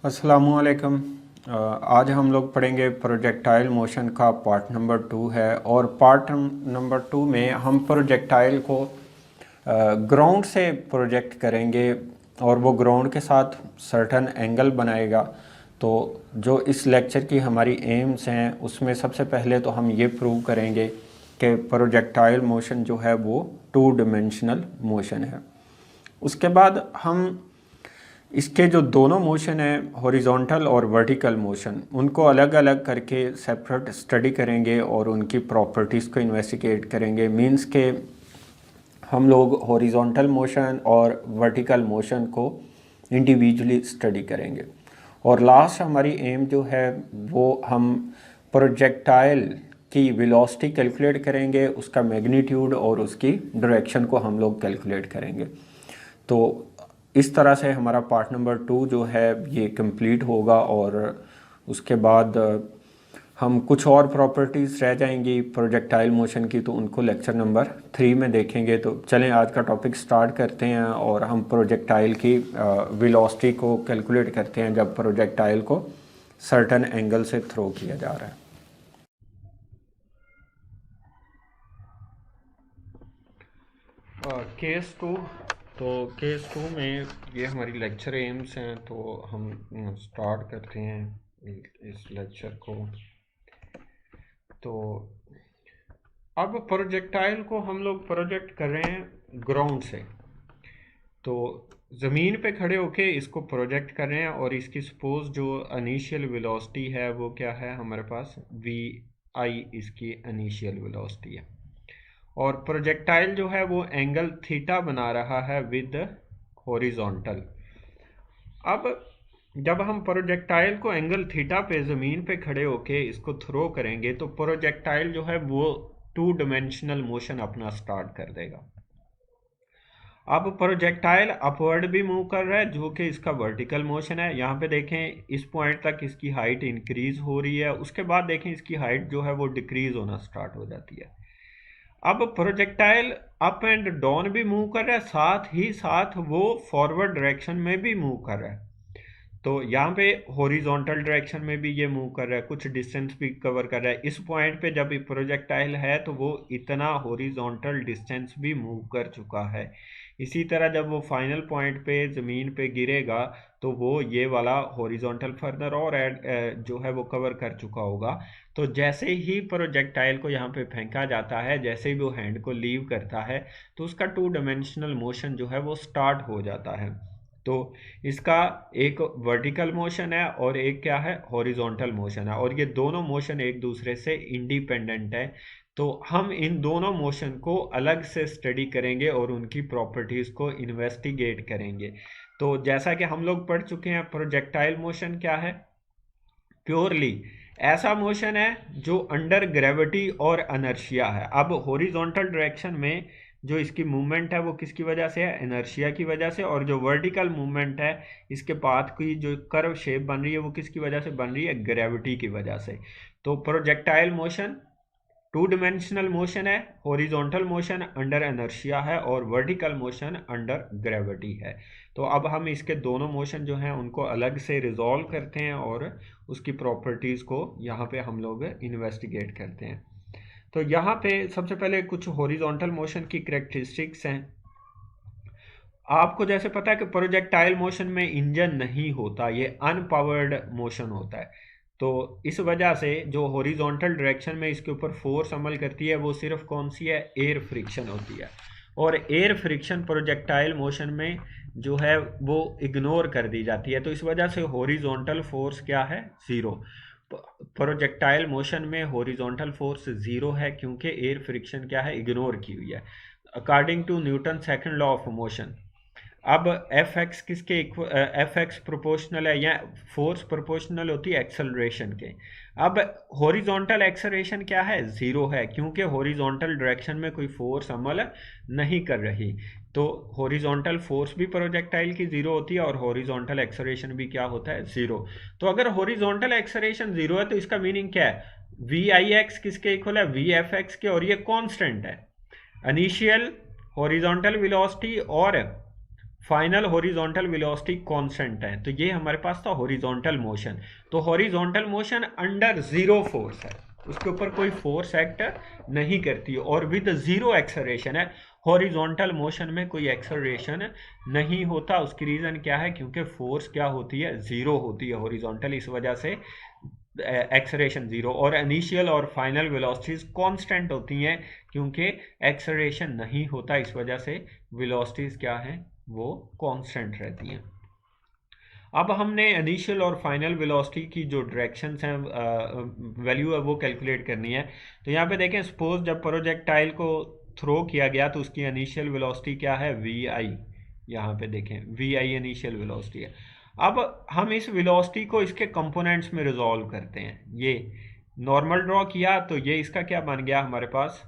अस्सलामुअलैकुम। आज हम लोग पढ़ेंगे प्रोजेक्टाइल मोशन का पार्ट नंबर 2 है। और पार्ट नंबर 2 में हम प्रोजेक्टाइल को ग्राउंड से प्रोजेक्ट करेंगे और वो ग्राउंड के साथ सर्टन एंगल बनाएगा। तो जो इस लेक्चर की हमारी एम्स हैं उसमें सबसे पहले तो हम ये प्रूव करेंगे कि प्रोजेक्टाइल मोशन जो है वो 2 डायमेंशनल मोशन है। उसके बाद हम इसके जो दोनों मोशन है हॉरिजॉन्टल और वर्टिकल मोशन, उनको अलग अलग करके सेपरेट स्टडी करेंगे और उनकी प्रॉपर्टीज़ को इन्वेस्टिगेट करेंगे। मींस के हम लोग हॉरिजॉन्टल मोशन और वर्टिकल मोशन को इंडिविजुअली स्टडी करेंगे। और लास्ट हमारी एम जो है वो हम प्रोजेक्टाइल की वेलोसिटी कैलकुलेट करेंगे, उसका मैग्नीट्यूड और उसकी डायरेक्शन को हम लोग कैलकुलेट करेंगे। तो इस तरह से हमारा पार्ट नंबर 2 जो है ये कंप्लीट होगा। और उसके बाद हम कुछ और प्रॉपर्टीज़ रह जाएंगी प्रोजेक्टाइल मोशन की, तो उनको लेक्चर नंबर 3 में देखेंगे। तो चलें आज का टॉपिक स्टार्ट करते हैं और हम प्रोजेक्टाइल की वेलोसिटी को कैलकुलेट करते हैं जब प्रोजेक्टाइल को सर्टन एंगल से थ्रो किया जा रहा है। केस 2। तो केस 2 में ये हमारी लेक्चर एम्स हैं, तो हम स्टार्ट करते हैं इस लेक्चर को। तो अब प्रोजेक्टाइल को हम लोग प्रोजेक्ट कर रहे हैं ग्राउंड से। तो ज़मीन पे खड़े होके इसको प्रोजेक्ट कर रहे हैं और इसकी सपोज जो इनिशियल वेलोसिटी है वो क्या है हमारे पास, वी आई इसकी इनिशियल वेलोसिटी है। और प्रोजेक्टाइल जो है वो एंगल थीटा बना रहा है विद हॉरिजॉन्टल। अब जब हम प्रोजेक्टाइल को एंगल थीटा पे ज़मीन पे खड़े होके इसको थ्रो करेंगे तो प्रोजेक्टाइल जो है वो 2 डायमेंशनल मोशन अपना स्टार्ट कर देगा। अब प्रोजेक्टाइल अपवर्ड भी मूव कर रहा है जो कि इसका वर्टिकल मोशन है। यहाँ पे देखें इस पॉइंट तक इसकी हाइट इंक्रीज हो रही है, उसके बाद देखें इसकी हाइट जो है वो डिक्रीज होना स्टार्ट हो जाती है। अब प्रोजेक्टाइल अप एंड डाउन भी मूव कर रहा है, साथ ही साथ वो फॉरवर्ड डायरेक्शन में भी मूव कर रहा है। तो यहाँ पे हॉरिजॉन्टल डायरेक्शन में भी ये मूव कर रहा है, कुछ डिस्टेंस भी कवर कर रहा है। इस पॉइंट पे जब प्रोजेक्टाइल है तो वो इतना हॉरिजॉन्टल डिस्टेंस भी मूव कर चुका है। इसी तरह जब वो फाइनल पॉइंट पे ज़मीन पे गिरेगा तो वो ये वाला हॉरिजॉन्टल फर्दर और जो है वो कवर कर चुका होगा। तो जैसे ही प्रोजेक्टाइल को यहाँ पे फेंका जाता है, जैसे ही वो हैंड को लीव करता है तो उसका 2 डायमेंशनल मोशन जो है वो स्टार्ट हो जाता है। तो इसका एक वर्टिकल मोशन है और एक क्या है, हॉरिजॉन्टल मोशन है, और ये दोनों मोशन एक दूसरे से इंडिपेंडेंट है। तो हम इन दोनों मोशन को अलग से स्टडी करेंगे और उनकी प्रॉपर्टीज़ को इन्वेस्टिगेट करेंगे। तो जैसा कि हम लोग पढ़ चुके हैं, प्रोजेक्टाइल मोशन क्या है, प्योरली ऐसा मोशन है जो अंडर ग्रेविटी और अनर्शिया है। अब हॉरिजॉन्टल डायरेक्शन में जो इसकी मूवमेंट है वो किसकी वजह से है, इनर्शिया की वजह से। और जो वर्टिकल मूवमेंट है इसके पाथ की जो कर्व शेप बन रही है वो किसकी वजह से बन रही है, ग्रेविटी की वजह से। तो प्रोजेक्टाइल मोशन 2 डायमेंशनल मोशन है, हॉरिजॉन्टल मोशन अंडर इनर्शिया है और वर्टिकल मोशन अंडर ग्रेविटी है। तो अब हम इसके दोनों मोशन जो हैं उनको अलग से रिजॉल्व करते हैं और उसकी प्रॉपर्टीज़ को यहाँ पे हम लोग इन्वेस्टिगेट करते हैं। तो यहाँ पे सबसे पहले कुछ हॉरिजॉन्टल मोशन की कैरेक्टरिस्टिक्स हैं। आपको जैसे पता है कि प्रोजेक्टाइल मोशन में इंजन नहीं होता, ये अनपावर्ड मोशन होता है। तो इस वजह से जो हॉरिजॉन्टल डायरेक्शन में इसके ऊपर फोर्स अमल करती है वो सिर्फ कौन सी है, एयर फ्रिक्शन होती है। और एयर फ्रिक्शन प्रोजेक्टाइल मोशन में जो है वो इग्नोर कर दी जाती है। तो इस वजह से हॉरिजॉन्टल फोर्स क्या है, ज़ीरो। प्रोजेक्टाइल मोशन में हॉरिजॉन्टल फोर्स ज़ीरो है क्योंकि एयर फ्रिक्शन क्या है, इग्नोर की हुई है। According to Newton second law of motion, अब एफ एक्स किसके एफ एक्स प्रोपोर्शनल है या फोर्स प्रोपोर्शनल होती है एक्सेलरेशन के। अब हॉरिजॉन्टल एक्सेलरेशन क्या है, ज़ीरो है क्योंकि हॉरिजॉन्टल डायरेक्शन में कोई फोर्स अमल नहीं कर रही। तो हॉरिजॉन्टल फोर्स भी प्रोजेक्टाइल की ज़ीरो होती है और हॉरिजॉन्टल एक्सेलरेशन भी क्या होता है, ज़ीरो। तो अगर हॉरिजॉन्टल एक्सेलरेशन ज़ीरो है तो इसका मीनिंग क्या है, वी आई एक्स किसके इक्वल है, वी एफ एक्स के, और ये कांस्टेंट है। इनिशियल हॉरिजॉन्टल वेलोसिटी और फाइनल हॉरिजॉन्टल वेलोसिटी कांस्टेंट है, तो ये हमारे पास था हॉरिजॉन्टल मोशन। तो horizontal motion under zero force है, उसके ऊपर कोई फोर्स एक्ट नहीं करती और विद जीरो एक्सेलरेशन है। हॉरिजॉन्टल मोशन में कोई एक्सेलरेशन नहीं होता। उसकी रीजन क्या है? क्योंकि फोर्स क्या होती है? जीरो होती है हॉरिजॉन्टल, इस वजह से एक्सेलरेशन जीरो। और इनिशियल और फाइनल वेलोसिटीज कांस्टेंट होती हैं क्योंकि एक्सेलरेशन नहीं होता, इस वजह से वेलोसिटीज क्या हैं? वो कांस्टेंट रहती हैं। अब हमने इनिशियल और फाइनल वेलोसिटी की जो डायरेक्शंस हैं, वैल्यू है, वो कैलकुलेट करनी है। तो यहाँ पे देखें, सपोज जब प्रोजेक्टाइल को थ्रो किया गया तो उसकी इनिशियल वेलोसिटी क्या है? वी आई। यहाँ पे देखें वी आई इनिशियल वेलोसिटी है। अब हम इस वेलोसिटी को इसके कंपोनेंट्स में रिजॉल्व करते हैं। ये नॉर्मल ड्रॉ किया तो ये इसका क्या बन गया हमारे पास?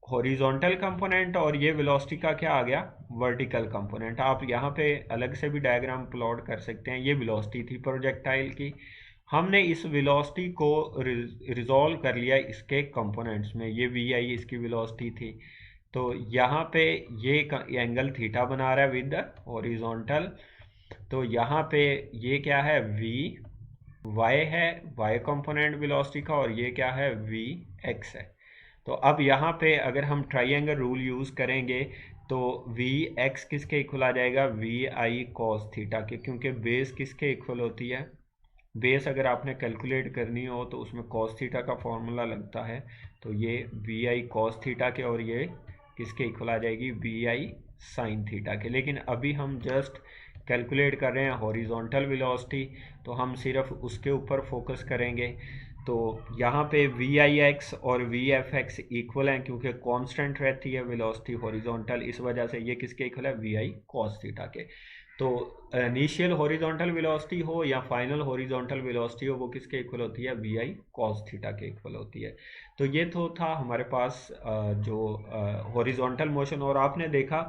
Horizontal component. और ये वेलोसिटी का क्या आ गया? Vertical component. आप यहाँ पे अलग से भी डायग्राम प्लॉट कर सकते हैं। ये वेलोसिटी थी प्रोजेक्टाइल की, हमने इस वेलोसिटी को रिजॉल्व कर लिया इसके कंपोनेंट्स में। ये वी आई इसकी वेलोसिटी थी, तो यहाँ पे ये एंगल थीटा बना रहा है विद हॉरिजॉन्टल। तो यहाँ पे ये क्या है? वी वाई है, वाई कंपोनेंट वेलोसिटी का, और ये क्या है? वी एक्स है। तो अब यहाँ पे अगर हम ट्राइंगल रूल यूज़ करेंगे तो वी एक्स किसके इक्वल आ जाएगा? वी आई कॉस थीटा के, क्योंकि बेस किसके इक्वल होती है? बेस अगर आपने कैलकुलेट करनी हो तो उसमें कॉस थीटा का फॉर्मूला लगता है। तो ये वी आई कॉस थीटा के, और ये किसके इक्वल आ जाएगी? वी आई साइन थीटा के। लेकिन अभी हम जस्ट कैलकुलेट कर रहे हैं हॉरिजॉन्टल वेलोसिटी, तो हम सिर्फ उसके ऊपर फोकस करेंगे। तो यहाँ पे वी आई एक्स और वी एफ एक्स इक्वल हैं क्योंकि कांस्टेंट रहती है वेलोसिटी हॉरिजॉन्टल, इस वजह से ये किसके इक्वल है? वी आई कॉस थीटा के। तो इनिशियल हॉरिजॉन्टल वेलोसिटी हो या फाइनल हॉरिजॉन्टल वेलोसिटी हो, वो किसके इक्वल होती है? वी आई कॉस थीटा के इक्वल होती है। तो ये तो था हमारे पास जो हॉरिजॉन्टल मोशन। और आपने देखा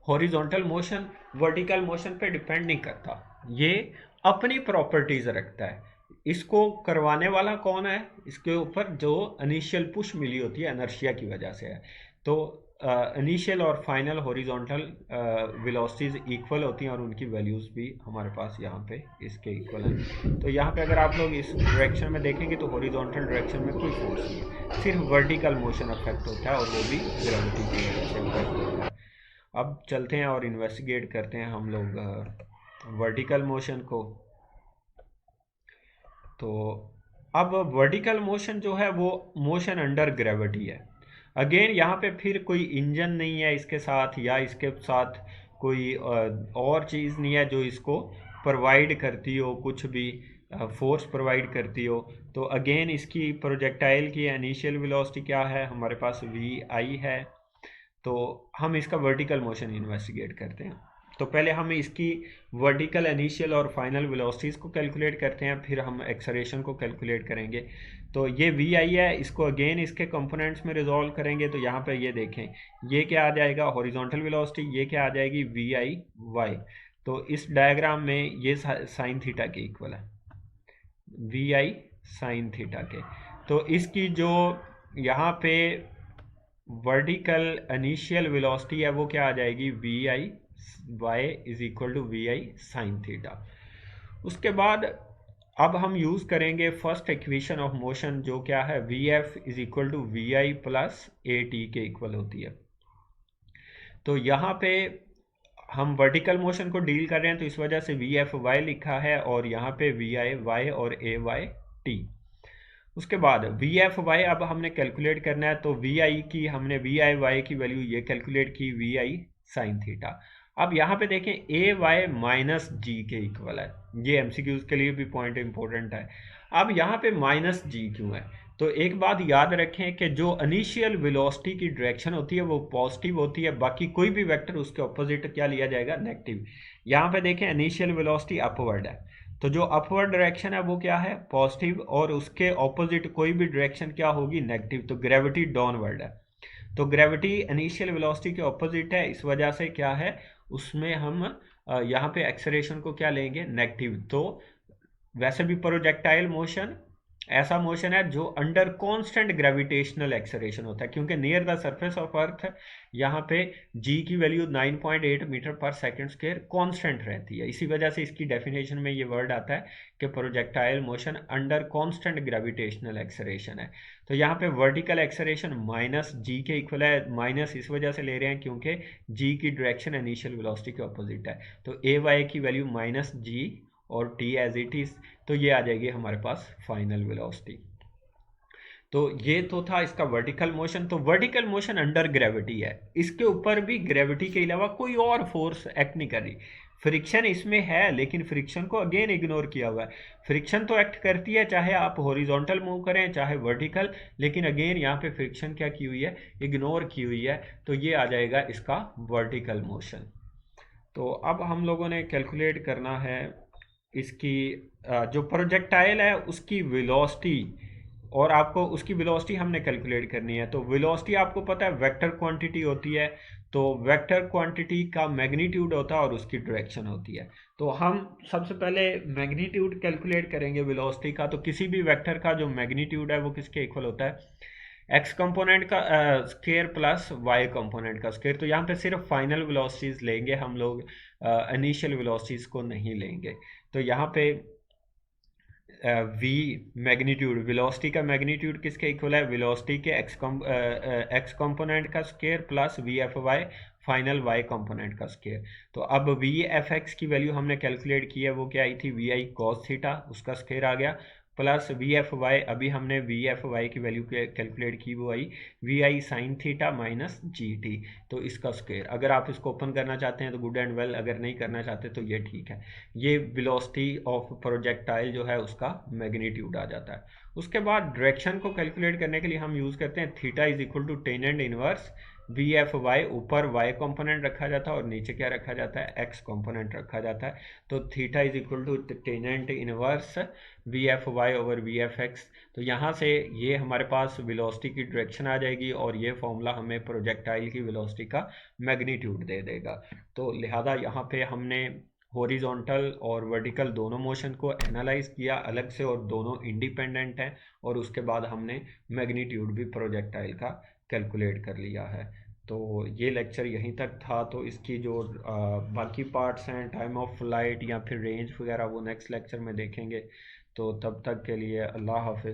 हॉरिजॉन्टल मोशन वर्टिकल मोशन पे डिपेंड नहीं करता, ये अपनी प्रॉपर्टीज रखता है। इसको करवाने वाला कौन है? इसके ऊपर जो इनिशियल पुश मिली होती है इनर्शिया की वजह से है। तो इनिशियल और फाइनल हॉरिजॉन्टल वेलोसिटीज इक्वल होती हैं और उनकी वैल्यूज भी हमारे पास यहाँ पे इसके इक्वल हैं। तो यहाँ पे अगर आप लोग इस डायरेक्शन में देखेंगे तो हॉरिजॉन्टल डायरेक्शन में कोई फोर्स नहीं है, सिर्फ वर्टिकल मोशन अफेक्ट होता है, और वो भी ग्रेविटी की वजह से अफेक्ट होता है। अब चलते हैं और इन्वेस्टिगेट करते हैं हम लोग वर्टिकल मोशन को। तो अब वर्टिकल मोशन जो है वो मोशन अंडर ग्रेविटी है। अगेन यहाँ पे फिर कोई इंजन नहीं है इसके साथ, या इसके साथ कोई और चीज़ नहीं है जो इसको प्रोवाइड करती हो, कुछ भी फोर्स प्रोवाइड करती हो। तो अगेन इसकी प्रोजेक्टाइल की इनिशियल वेलोसिटी क्या है? हमारे पास वी आई है। तो हम इसका वर्टिकल मोशन इन्वेस्टिगेट करते हैं। तो पहले हम इसकी वर्टिकल इनिशियल और फाइनल वेलोसिटीज़ को कैलकुलेट करते हैं, फिर हम एक्सेलरेशन को कैलकुलेट करेंगे। तो ये वी आई है, इसको अगेन इसके कंपोनेंट्स में रिजॉल्व करेंगे। तो यहाँ पे ये देखें, ये क्या आ जाएगा? Horizontal velocity. ये क्या आ जाएगी? V I Y. तो इस डायग्राम में ये साइन थीटा के इक्वल है, वी आई साइन थीटा के। तो इसकी जो यहाँ पे वर्टिकल इनिशियल वेलोसिटी है वो क्या आ जाएगी? V I Y is equal to V I sine theta. उसके बाद अब हम यूज़ करेंगे फर्स्ट इक्वेशन ऑफ मोशन, जो क्या है? V F is equal to V I plus A T के इक्वल होती है। तो यहाँ पे हम वर्टिकल मोशन को डील कर रहे हैं तो इस वजह से वी एफ वाई लिखा है, और यहाँ पे वी आई वाई और ए वाई टी। उसके बाद वी एफ वाई अब हमने कैलकुलेट करना है। तो वी आई की हमने वी आई वाई की वैल्यू ये कैलकुलेट की, वी आई साइन थीटा। अब यहाँ पे देखें ए वाई माइनस जी के इक्वल है, ये एमसीक्यूज के लिए भी पॉइंट इंपॉर्टेंट है। अब यहाँ पे माइनस जी क्यों है? तो एक बात याद रखें कि जो इनिशियल वेलोसिटी की डायरेक्शन होती है वो पॉजिटिव होती है, बाकी कोई भी वेक्टर उसके ऑपोजिट क्या लिया जाएगा? नेगेटिव। यहाँ पे देखें इनिशियल वेलोसिटी अपवर्ड है, तो जो अपवर्ड डायरेक्शन है वो क्या है? पॉजिटिव, और उसके ऑपोजिट कोई भी डायरेक्शन क्या होगी? नेगेटिव। तो ग्रेविटी डाउनवर्ड है, तो ग्रेविटी इनिशियल वेलोसिटी के ऑपोजिट है, इस वजह से क्या है उसमें हम यहाँ पे एक्सेलरेशन को क्या लेंगे? नेगेटिव। तो वैसे भी प्रोजेक्टाइल मोशन ऐसा मोशन है जो अंडर कांस्टेंट ग्रेविटेशनल एक्सेलरेशन होता है, क्योंकि near the surface of earth यहाँ पे जी की वैल्यू 9.8 मीटर पर सेकंड स्क्वायर कांस्टेंट रहती है। इसी वजह से इसकी डेफिनेशन में ये वर्ड आता है कि projectile motion under constant gravitational acceleration है। तो यहाँ पे वर्टिकल एक्सेलरेशन माइनस जी के इक्वल है। माइनस इस वजह से ले रहे हैं क्योंकि जी की डायरेक्शन इनिशियल वेलोसिटी के अपोजिट है। तो ए वाई की वैल्यू माइनस जी और टी एज इट इज, तो ये आ जाएगी हमारे पास फाइनल वेलोसिटी। तो ये तो था इसका वर्टिकल मोशन। तो वर्टिकल मोशन अंडर ग्रेविटी है, इसके ऊपर भी ग्रेविटी के अलावा कोई और फोर्स एक्ट नहीं कर रही। फ्रिक्शन इसमें है लेकिन फ्रिक्शन को अगेन इग्नोर किया हुआ है। फ्रिक्शन तो एक्ट करती है चाहे आप हॉरिजॉन्टल मूव करें चाहे वर्टिकल, लेकिन अगेन यहाँ पे फ्रिक्शन क्या की हुई है, इग्नोर की हुई है। तो ये आ जाएगा इसका वर्टिकल मोशन। तो अब हम लोगों ने कैलकुलेट करना है इसकी जो प्रोजेक्टाइल है उसकी वेलोसिटी, और आपको उसकी वेलोसिटी हमने कैलकुलेट करनी है। तो वेलोसिटी आपको पता है वेक्टर क्वांटिटी होती है, तो वेक्टर क्वांटिटी का मैग्नीट्यूड होता है और उसकी डायरेक्शन होती है। तो हम सबसे पहले मैग्नीट्यूड कैलकुलेट करेंगे वेलोसिटी का। तो किसी भी वेक्टर का जो मैग्नीट्यूड है वो किसके इक्वल होता है, एक्स कंपोनेंट का स्केयर प्लस वाई कंपोनेंट का स्केयर। तो यहाँ पे सिर्फ फाइनल वेलोसिटीज लेंगे हम लोग, इनिशियल वेलोसिटीज को नहीं लेंगे। तो यहाँ पे वी मैग्नीट्यूड, वेलोसिटी का मैग्नीट्यूड किसके इक्वल है, वेलोसिटी के एक्स कंपोनेंट का square plus V F Y final Y component का स्केयर। तो अब वी एफ एक्स की वैल्यू हमने कैलकुलेट की है, वो क्या आई थी, वी आई कॉस थीटा, उसका स्केयर आ गया, प्लस वी एफ वाई, अभी हमने वी एफ वाई की वैल्यू कैलकुलेट की, वो आई V I sine theta minus G T, तो इसका स्क्वायर। अगर आप इसको ओपन करना चाहते हैं तो गुड एंड वेल, अगर नहीं करना चाहते तो ये ठीक है। ये वेलोसिटी ऑफ प्रोजेक्टाइल जो है उसका मैग्नीट्यूड आ जाता है। उसके बाद डायरेक्शन को कैलकुलेट करने के लिए हम यूज़ करते हैं theta is equal to tangent inverse V F Y. ऊपर वाई कंपोनेंट रखा जाता है और नीचे क्या रखा जाता है, एक्स कंपोनेंट रखा जाता है। तो theta is equal to tangent inverse V F Y over V F X. तो यहाँ से ये हमारे पास वेलोसिटी की डायरेक्शन आ जाएगी और ये फॉर्मूला हमें प्रोजेक्टाइल की वेलोसिटी का मैग्नीट्यूड दे देगा। तो लिहाजा यहाँ पे हमने हॉरिजॉन्टल और वर्टिकल दोनों मोशन को एनालाइज किया अलग से, और दोनों इंडिपेंडेंट हैं, और उसके बाद हमने मैग्नीट्यूड भी प्रोजेक्टाइल का कैलकुलेट कर लिया है। तो ये लेक्चर यहीं तक था। तो इसकी जो बाकी पार्ट्स हैं, टाइम ऑफ फ्लाइट या फिर रेंज वगैरह, वो नेक्स्ट लेक्चर में देखेंगे। तो तब तक के लिए अल्लाह हाफिज़।